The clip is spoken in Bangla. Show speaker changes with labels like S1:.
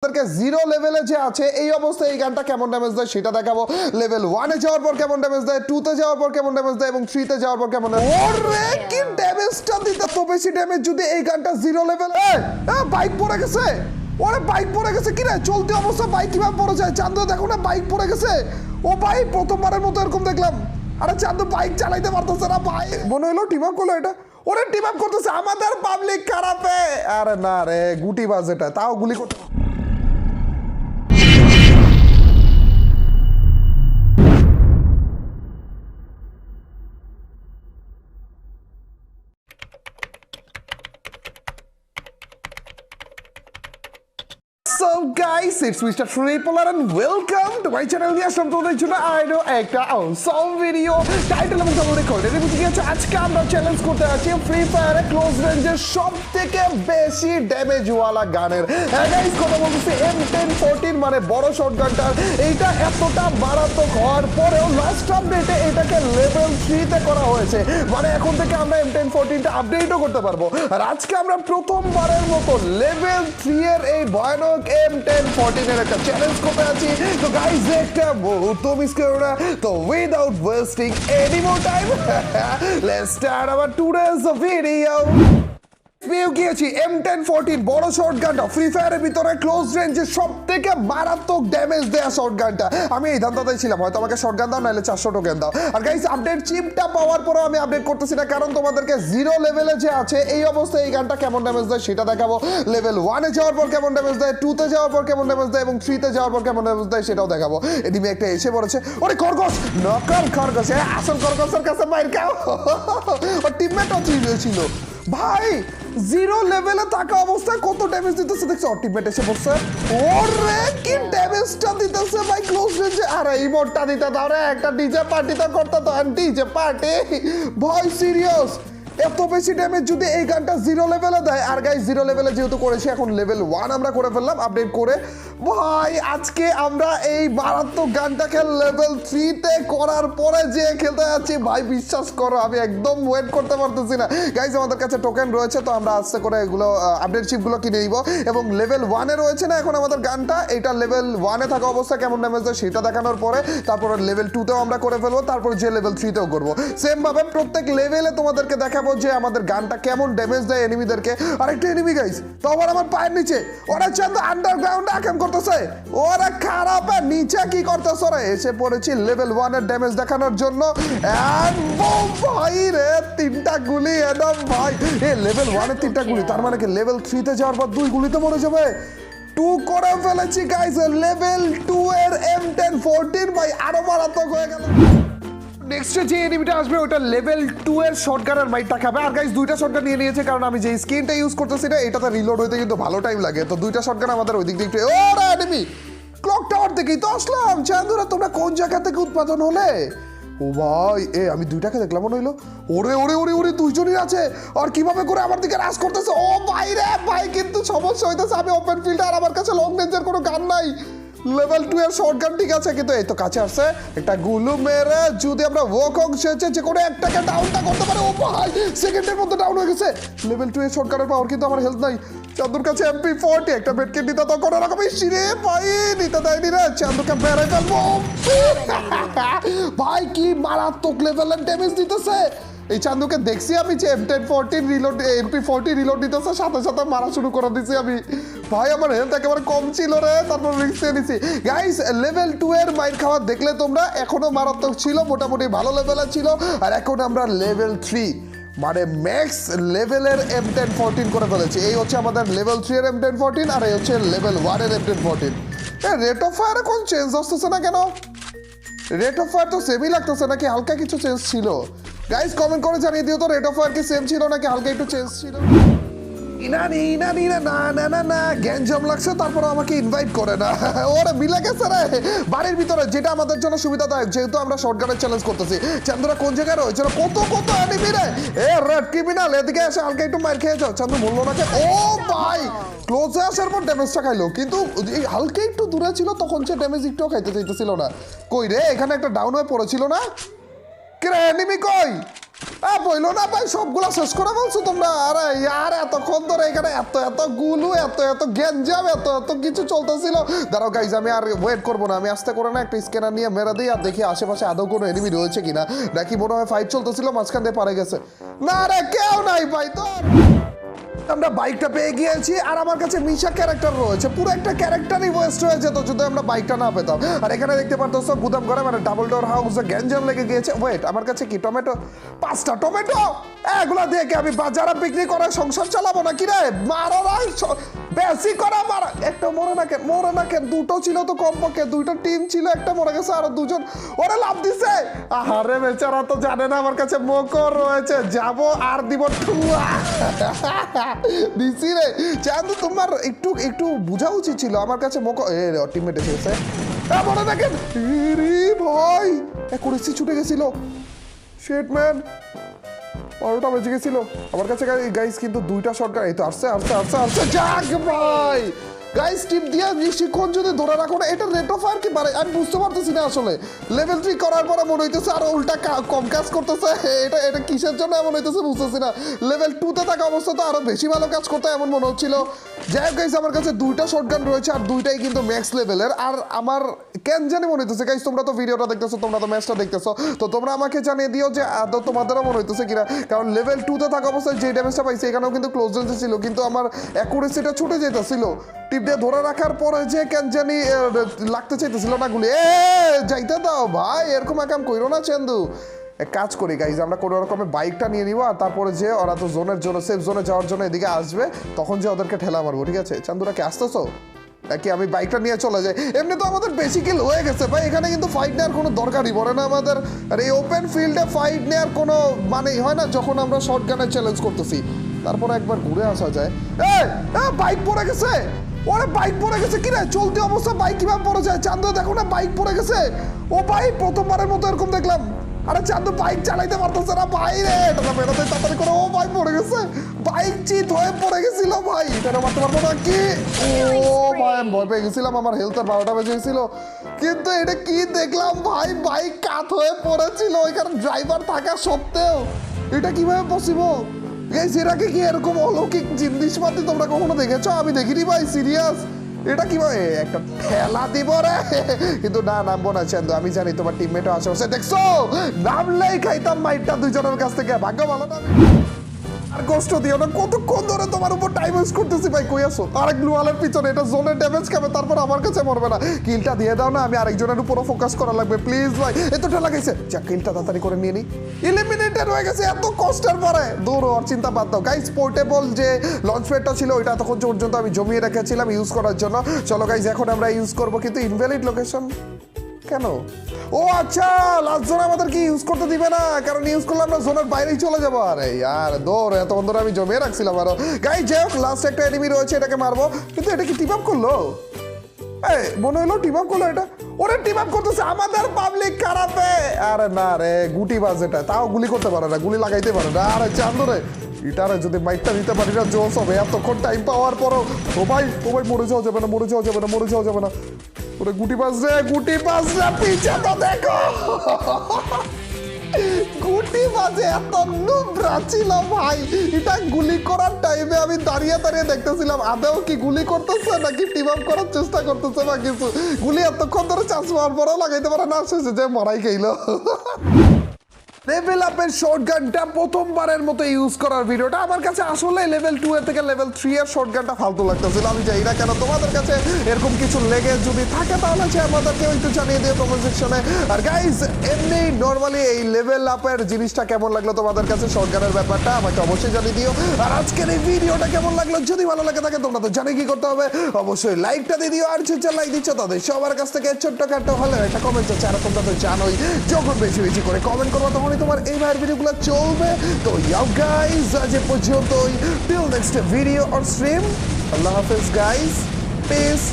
S1: জিরো লেভেলে যে আছে এই অবস্থায় এই গানটা কেমন ড্যামেজ দেয় সেটা দেখাবো। লেভেল 1 এ যাওয়ার পর কেমন ড্যামেজ দেয়, 2 তে যাওয়ার পর কেমন ড্যামেজ দেয় এবং 3 তে যাওয়ার পর কেমন ওরে কি ড্যামেজটা দিতে তো বেশি ড্যামেজ যদি এই গানটা জিরো লেভেল। বাইক পড়ে গেছে, ওরে বাইক পড়ে গেছে কি রে, চলতি অবস্থা বাইক কিভাবে পড়ে যায়? চান্দু দেখো না বাইক পড়ে গেছে। ও ভাই প্রথমবারের মতো এরকম দেখলাম। আরে চান্দু বাইক চালাইতে পারতেছে না ভাই, মনে হলো টিম আপ করলো এটা। ওরে টিম আপ করতেছে, আমাদের পাবলিক খারাপে। আরে না রে গুটি বাজ এটা, তাও গুলি করতে। So guys, it's Mr. Tripler and welcome to my channel. নিয়ে আসলাম তোমাদের জন্য আরো একটা awesome video. টাইটেল এবং থাম্বনেল রেকর্ড এটা বুঝে গেছো। আজকে আমরা চ্যালেঞ্জ করতে যাচ্ছি ফ্রি ফায়ারে ক্লোজ রেঞ্জের সবথেকে বেশি ড্যামেজ ওয়ালা গানের। হ্যাঁ গাইস, কথা বলতেছি M1014 মানে বড় শটগানটার। এইটা এতটা মারাত্মক হওয়ার পরেও লাস্ট আপডেটে এটাকে লেভেল 3 তে করা হয়েছে। মানে এখন থেকে আমরা M1014 টা আপডেটও করতে পারবো। আর আজকে আমরা প্রথমবারের মতো লেভেল 3 এর এই ভয়ানক M1014 এর একটা চ্যালেঞ্জ করতে আছি। তো গাইস একটা মুহূর্ত মিস করো না। তো without wasting any more time let's start our today's video. পেয়ে গিয়েছি M1014 বড় শটগানটা, ফ্রি ফায়ারের ভিতরে ক্লোজ রেঞ্জে সব থেকে মারাত্মক ড্যামেজ দেয়া শটগানটা। আমি এই ধান্দাতেই ছিলাম, হয়তো আমাকে শটগান দাও নাহলে 400 টোকেন দাও। আর গাইস আপডেট চিপটা পাওয়ার পরেও আমি আপডেট করতেছি না, কারণ তোমাদেরকে জিরো লেভেলে যে আছে এই অবস্থায় এই গানটা কেমন ড্যামেজ দেয় সেটা দেখাবো। লেভেল 1 এ যাওয়ার পর কেমন ড্যামেজ দেয়, 2 তে যাওয়ার পর কেমন ড্যামেজ দেয় এবং 3 তে যাওয়ার পর কেমন ড্যামেজ দেয় সেটাও দেখাবো। এদিকে একটা এসে পড়েছে, ওরে খরগোশ, নকল খরগোশ, আসল খরগোশের কাছে মাইর খাও। ওর টিমমেটও ছিল ভাই। জিরো লেভেলে থাকা অবস্থায় কত ড্যামেজ দিতেছে দেখছো, টিমমেট এসে বসছে। ওরে কি ড্যামেজটা দিতেছে ভাই ক্লোজ রেঞ্জে। আরে ইমোটটা দিতে দাও রে, একটা ডিজে পার্টি তো করতে তো, ডিজে পার্টি ভাই সিরিয়াস। এত বেশি ড্যামেজ যদি এই গানটা জিরো লেভেলে দেয়। আর গাইস জিরো লেভেলে যেহেতু করেছি, এখন লেভেল 1 আমরা করে ফেললাম আপডেট করে। ভাই আজকে আমরা এই মারাত্মক গানটাকে লেভেল 3 তে করার পরে যে খেলতে যাচ্ছি ভাই, বিশ্বাস করো আমি একদম ওয়েট করতে পারতেছি না। গাইস আমাদের কাছে টোকেন রয়েছে, তো আমরা আস্তে করে এগুলো আপডেট চিপগুলো কিনে নিব। এবং লেভেল 1 এ রয়েছে না এখন আমাদের গানটা, এটা লেভেল 1 এ থাকা অবস্থায় কেমন ড্যামেজ দেয় সেটা দেখানোর পরে তারপরে লেভেল 2 তেও আমরা করে ফেলবো, তারপর যে লেভেল 3 তেও করবো। সেম ভাবে প্রত্যেক লেভেলে তোমাদেরকে দেখাবো যে আমাদের গানটা কেমন ড্যামেজ দেয় এনিমিদেরকে। আরেকটা এনিমি গাইস, তো আবার আমার পায়ের নিচে, ওরা চাঁদ আন্ডারগ্রাউন্ডে আক্রমণ করতেছে। ওরা খারাপ নিচে কি করতেছে, ওরা এসে পড়েছি লেভেল 1 এর ড্যামেজ দেখানোর জন্য। ভাই রে 3টা গুলি একদম ভাই, এ লেভেল 1 এর 3টা গুলি, তার মানে কি লেভেল 3 তে যাওয়ার পর 2 গুলিতে মরে যাবে। 2 করে ফেলেছি গাইস, লেভেল 2 এর M1014 ভাই আরো মারাত্মক হয়ে গেল। নেক্সট যে এনিমিটা আসবে ওটা লেভেল 2 এর শটগানের মাইটটা খাবে। আর গাইস দুইটা শটগান নিয়ে নিয়েছে, কারণ আমি যে স্কিনটা ইউজ করতেছি না এটাতে রিলোড হইতে কিন্তু ভালো টাইম লাগে। তো দুইটা শটগান আমাদের ওই দিক দিয়ে একটু। ওরে এনিমি ক্লক টাওয়ার থেকেই তো আসলাম। চান্দুরা তোমরা কোন জায়গা থেকে উৎপাদন হলে? ও ভাই আমি দুইটাকে দেখলাম মনে হইলো। ওরে ওরে ওরে ওরে দুইজনই আছে, আর কিভাবে করে আমার দিকে রাশ করতেছে। ও ভাই রে ভাই, কিন্তু সমস্যা হইতেছে আমি ওপেন ফিল্ডে, আর আমার কাছে লং রেঞ্জের কোনো গান নাই। লেভেল 2 এর শটগান ঠিক আছে, কিন্তু এই তো কাছে আসছে, একটা গুলু মেরে যদি আমরা ওয়াক অংশে যে কোনো একটাকে ডাউনটা করতে পারে। ও ভাই সেকেন্ডের মধ্যে ডাউন হয়ে গেছে। লেভেল 2 এর শটগানের পাওয়ার, কিন্তু আমার হেলথ নাই। চান্দুর কাছে MP40 একটা বেডকে নিতে তো কোনো রকম সিরে ভাই নিতে দেয়নি রে। চান্দুকে বেড়ে ফেলবো ভাই, কি মারাত্মক লেভেলের ড্যামেজ দিতেছে। এই চান্দুকে দেখছি আমি যে M1014 রিলোড MP40 রিলোড দিতেছে, সাথে সাথে মারা শুরু করে দিছি আমি। ভাই আমার হেলথ একেবারে কম ছিল রে, তারপর রিস্ক নিয়ে নিছি। গাইস লেভেল 2 এর মাইর খাওয়া দেখলে তোমরা, এখনো মারাত্মক ছিল, মোটামুটি ভালো লেভেলে ছিল। আর এখন আমরা লেভেল 3 মানে ম্যাক্স লেভেলের M1014 করে ফেলেছি। এই হচ্ছে আমাদের লেভেল 3 এর M1014, আর এই হচ্ছে লেভেল 1 এর M1014। রেট অফ ফায়ারে কোন চেঞ্জ আসতেছে না কেন? রেট অফ ফায়ার তো সেমই লাগতেছে, নাকি হালকা কিছু চেঞ্জ ছিল? গাইস কমেন্ট করে জানিয়ে দিও তো, রেট অফ ফায়ার কি সেম ছিল নাকি হালকা একটু চেঞ্জ ছিল। ইনানি ইনানি না না না না গ্যাঞ্জাম লাগছে, তারপর আমাকে ইনভাইট করে না। ওরে মিলে গেছে রে বাড়ির ভিতরে, যেটা আমাদের জন্য সুবিধাদায়ক, যেহেতু আমরা শর্টগানের চ্যালেঞ্জ করতেছি। চান্দুরা কোন জায়গায় রয়েছে? কত কত এনিমি রে। রেড ক্রিমিনাল এদিকে এসে হালকা একটু মার খেয়ে যাও। চান্দু বললো না। ও ভাই ক্লোজে আসার পর ড্যামেজটা খাইলো, কিন্তু এই হালকা একটু দূরে ছিল তখন সে ড্যামেজ একটুও খাইতে চাইতেছিল না। কই রে, এখানে একটা ডাউন হয়ে পড়েছিল না? কে রে এনিমি কই? বইলো না ভাই, সবগুলা শেষ করে বলছো তোমরা। আরে ইয়ার এতক্ষণ ধরে এখানে এত গুলো এত গ্যাঞ্জাম এত কিছু চলতেছিল। দাঁড়াও গাইজ, আমি আর ওয়েট করবো না, আমি আস্তে করে না একটা স্ক্যানার নিয়ে মেরে দিই আর দেখি আশেপাশে আদৌ কোনো এনিমি রয়েছে কিনা, নাকি মনে হয় ফাইট চলতেছিল মাঝখান দিয়ে পারে গেছে। না রে, কেউ নাই ভাই। তো আমরা বাইকটা পেয়ে গিয়েছি আর আমার কাছে মিশা ক্যারেক্টার রয়েছে, পুরো একটা ক্যারেক্টারই ওয়েস্ট হয়ে যেত যদি আমরা বাইকটা না পেতাম। আর এখানে দেখতে পারতেছো গুদাম ঘরে মানে ডাবল ডোর হাউসে গ্যাঞ্জাম লেগে গিয়েছে। ওয়েট, আমার কাছে কি টমেটো, 5টা টমেটো, এগুলা দিয়ে কি আমি বাজারে বিক্রি করে সংসার চালাবো নাকি রে? মারো না, বেশি করা মারা। একটা মরে না কেন, দুটো ছিল তো কমপক্ষে, 2টা টিম ছিল, একটা মরে গেছে আর 2জন ওরা লাভ দিছে। আরে বেচারা তো জানে না আমার কাছে মকর রয়েছে, যাবো আর দিব ঠুয়া দিছি রে। চান্দু তোমার একটু বোঝা উচিত ছিল, আমার কাছে মকর টিমমেট এসেছে। মনে দেখেন ভাই, করেছি ছুটে গেছিল, শেট ম্যান, 12টা বেজে গেছিল আমার কাছে গাইস, কিন্তু 2টা শটগান। এই তো আসছে যাক ভাই। গাইস টিপ দিয়ে বেশিক্ষণ যদি ধরে রাখো না, এটা রেট অফ ফায়ার কি বাড়ে আমি বুঝতে পারতেছি না আসলে। লেভেল 3 করার পরে মনে হইতেছে আর উল্টা কম কাজ করতেছে। এটা কিসের জন্য এমন হইতেছে বুঝতেছি না। লেভেল 2 তে থাকা অবস্থা তো আরো বেশি ভালো কাজ করতে এমন মনে হচ্ছিল। যাই হোক গাইস, আমার কাছে 2টা শটগান রয়েছে আর 2টাই কিন্তু ম্যাক্স লেভেলের। আর আমার কেন জানি মনে হইতেছে গাইস, তোমরা তো ভিডিওটা দেখতেছো, তোমরা তো ম্যাচটা দেখতেছো, তো তোমরা আমাকে জানিয়ে দিও যে আদৌ তোমাদেরও মনে হইতেছে কিনা। কারণ লেভেল 2 তে থাকা অবস্থায় যে ড্যামেজটা পাইছি এখানেও কিন্তু ক্লোজ রেঞ্জে ছিল, কিন্তু আমার অ্যাকুরেসিটা ছুটে যেতেছিল। টিপ দিয়ে ধরে রাখার পরে যে কেন জানি লাগতে চাইতেছিল না গুলি। যাইতে দাও ভাই, এরকম একাম কইরো না চান্দু। এক কাজ করি গাইজ, আমরা কোনো রকমের বাইকটা নিয়ে নিবো আর তারপরে যে ওরা তো জোনের জন্য সেফ জোনে যাওয়ার জন্য এদিকে আসবে, তখন যে ওদেরকে ঠেলা মারবো। ঠিক আছে চান্দুরা, কি আসতেছো নাকি আমি বাইকটা নিয়ে চলে যাই? এমনি তো আমাদের বেশি কিল হয়ে গেছে ভাই, এখানে কিন্তু ফাইট নেওয়ার কোনো দরকারই পড়ে না আমাদের। আর এই ওপেন ফিল্ডে ফাইট নেওয়ার কোনো মানেই হয় না যখন আমরা শর্ট গানে চ্যালেঞ্জ করতেছি। তারপরে একবার ঘুরে আসা যায়। বাইক পড়ে গেছে, ওরে বাইক পড়ে গেছে কিরে, চলতি অবস্থা বাইক কিভাবে পড়ে যায়? চান্দু দেখো না, বাইক পড়ে গেছে। ও ভাই, প্রথমবারের মতো এরকম দেখলাম। আরে চান্দু বাইক চালাইতে পারতেছে না ভাই রে, এটা বেরোতে তাড়াতাড়ি করে। ও ভাই পড়ে গেছে, বাইক চিত হয়ে পড়ে গেছিল ভাই, এটা মারতে পারবো না কি? ও ভাই, আমি ভয় পেয়ে গেছিলাম, আমার হেলথের 12টা বেজে গেছিল। কিন্তু এটা কি দেখলাম ভাই, বাইক কাত হয়ে পড়েছিল ওইখানে ড্রাইভার থাকা সত্ত্বেও। এটা কিভাবে পসিবল? গাইস, এর আগে কি এরকম অলৌকিক জিনিসপাতি তোমরা কখনো দেখেছো? আমি দেখিনি ভাই, সিরিয়াস। এটা কিভাবে একটা ঠেলা দিব রে? কিন্তু না, নামবো না চান্দু, আমি জানি তোমার টিমমেটও আশেপাশে। দেখছো, নামলেই খাইতাম মাইটটা 2জনের কাছ থেকে। ভাগ্য ভালো না। আর কষ্ট দিও না, কতক্ষণ ধরে তোমার উপর টাইম ওয়েস্ট করতেছি ভাই। কই আসো? আরেক ব্লু ওয়ালের পিছনে, এটা জোনের ড্যামেজ খাবে, তারপর আমার কাছে মরবে না। কিলটা দিয়ে দাও না, আমি আরেকজনের উপরও ফোকাস করা লাগবে প্লিজ ভাই। এতটা লাগাইছে, যা কিলটা তাড়াতাড়ি করে নিয়ে নি। এলিমিনেটেড হয়ে গেছে এত কষ্টের পরে। দূর ওর চিন্তা বাদ দাও গাইস। পোর্টেবল যে লঞ্চ প্যাডটা ছিল ওইটা তখন পর্যন্ত আমি জমিয়ে রেখেছিলাম ইউজ করার জন্য। চলো গাইস, এখন আমরা ইউজ করবো, কিন্তু ইনভ্যালিড লোকেশন কেন? ও আচ্ছা, লাস্ট জোন আমাদের কি ইউজ করতে দিবে না, কারণ ইউজ করলে আমরা জোনের বাইরেই চলে যাবো। আরে ইয়ার দৌড়, এতক্ষণ ধরে আমি জমিয়ে রাখছিলাম আরো। গাইস যাই হোক, লাস্ট একটা এনিমি রয়েছে, এটাকে মারবো। কিন্তু এটা কি টিম আপ করলো? মনে হলো টিম আপ করলো এটা। ওরে টিম আপ করতেছে, আমাদের পাবলিক খারাপে। আরে না রে, গুটি বাজ এটা, তাও গুলি করতে পারে না, গুলি লাগাইতে পারে না। আরে চান্দু রে, এটারে যদি মাইকটা দিতে পারি না জোস হবে। এতক্ষণ টাইম পাওয়ার পরও ও ভাই মরে যাওয়া যাবে না, মরে যাওয়া যাবে না। ওরে গুটি বাজ রে, পিছে তো দেখো। গুটি বাজে এত নুবরা ছিল ভাই। এটা গুলি করার টাইমে আমি দাঁড়িয়ে দেখতেছিলাম আদৌ কি গুলি করতেছে নাকি টিম আপ করার চেষ্টা করতেছে বা কিছু। গুলি এতক্ষণ ধরে চান্স পাওয়ার পরেও লাগাইতে পারে না, শেষে যে মরাই খেলো। লেভেল আপের শর্টগানটা প্রথমবারের মতো ইউজ করার ভিডিওটা আমার কাছে আসলে লেভেল 2 এর থেকে লেভেল 3 এর শর্টগানটা ফালতু লাগতেছিল। আমি জানি না কেন, তোমাদের কাছে এরকম কিছু লেগে যদি থাকে তাহলে আমাদেরকে একটু জানিয়ে দিও কমেন্ট সেকশনে। আর গাইস, এমনি নরমালি এই লেভেল আপের জিনিসটা কেমন লাগলো তোমাদের কাছে, শর্টগানের ব্যাপারটা আমাকে অবশ্যই জানিয়ে দিও। আর আজকের এই ভিডিওটা কেমন লাগলো, যদি ভালো লাগে থাকে তোমরা তো জানি কি করতে হবে, অবশ্যই লাইকটা দিয়ে দিও। আর যে লাইক দিচ্ছ তাদের সবার কাছ থেকে ছোট্টখাটো হলে একটা কমেন্ট চাচ্ছে, আর তোমরা তো জানোই যখন বেশি বেশি করে কমেন্ট করবো তখনই তোমার এই ভাইয়ের ভিডিওগুলো চলবে। তো ইয়াও গাইস, আজ পর্যন্তই। Till next video or stream, আল্লাহ হাফেজ গাইস, পিস।